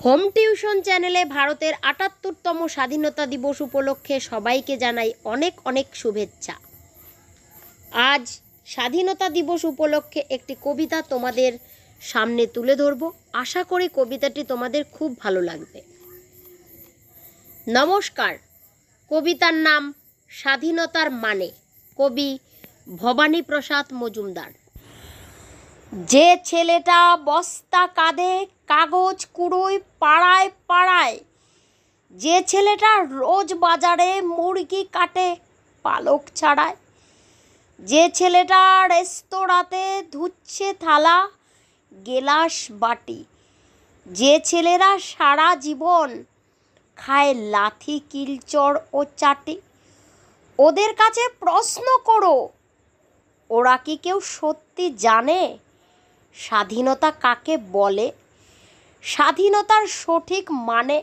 Home tuition চ্যানেলে ভারতের ৭৮তম স্বাধীনতা দিবস উপলক্ষে সবাইকে জানাই অনেক অনেক শুভেচ্ছা। আজ স্বাধীনতা দিবস উপলক্ষে একটি কবিতা তোমাদের সামনে তুলে ধরব। আশা করি কবিতাটি তোমাদের খুব ভালো লাগবে। নমস্কার। কবিতার নাম স্বাধীনতার মানে, কবি ভবানী প্রসাদ মজুমদার। যে ছেলেটা বস্তা কাঁধে কাগজ কুড়োয় পাড়ায় পাড়ায়, যে ছেলেটা রোজ বাজারে মুরগি কাটে পালক ছাড়ায়, যে ছেলেটা রেস্তোরাঁতে ধুচ্ছে থালা গেলাস বাটি, যে ছেলেরা সারা জীবন খায় লাথি কিলচড় ও চাটি, ওদের কাছে প্রশ্ন করো, ওরা কি কেউ সত্যি জানে স্বাধীনতা কাকে বলে? স্বাধীনতার সঠিক মানে,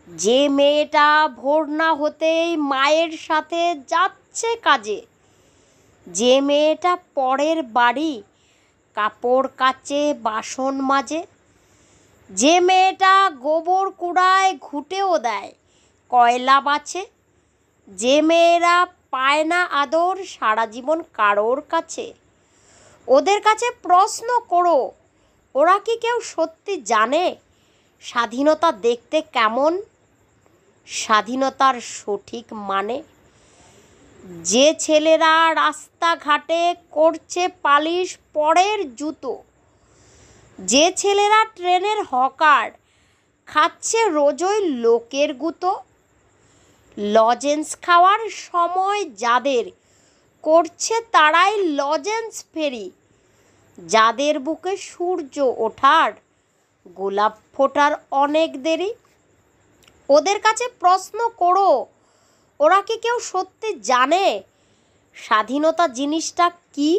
যে মেয়েটা ভোর না হতেই মায়ের সাথে যাচ্ছে কাজে, যে মেয়েটা পরের বাড়ি কাপড় কাচে বাসন মাজে, যে মেয়েটা গোবর কুড়ায় ঘুঁটেও দেয় কয়লা বাছে, যে মেয়েরা পায় না আদর সারা জীবন কারোর কাছে, ওদের কাছে প্রশ্ন করো, ওরা কি কেউ সত্যি জানে স্বাধীনতা দেখতে কেমন? স্বাধীনতার সঠিক মানে, যে ছেলেরা রাস্তাঘাটে করছে পালিশ পরের জুতো, যে ছেলেরা ট্রেনের হকার খাচ্ছে রোজই লোকের গুঁতো, লজেন্স খাওয়ার সময় যাদের করছে তারাই লজেন্স ফেরি, যাদের বুকে সূর্য ওঠার গোলাপ ফোটার অনেক দেরি, ওদের কাছে প্রশ্ন করো, ওরা কি কেউ সত্যি জানে স্বাধীনতা জিনিসটা কি?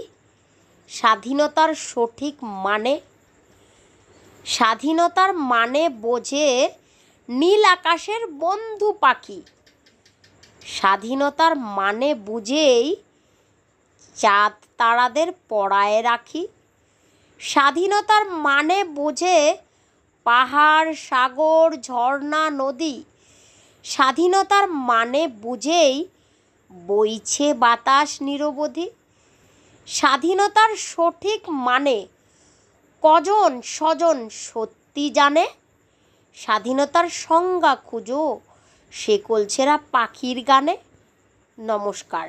স্বাধীনতার সঠিক মানে, স্বাধীনতার মানে বোঝে নীল আকাশের বন্ধু পাখি, স্বাধীনতার মানে বুঝেই চাঁদ তারাদের পড়ায় রাখি, স্বাধীনতার মানে বোঝে পাহাড় সাগর ঝর্ণা নদী, স্বাধীনতার মানে বুঝেই বইছে বাতাস নিরবধি। স্বাধীনতার সঠিক মানে কজন স্বজন সত্যি জানে? স্বাধীনতার সংজ্ঞা খুঁজো শেকল ছেঁড়া পাখির গানে। নমস্কার।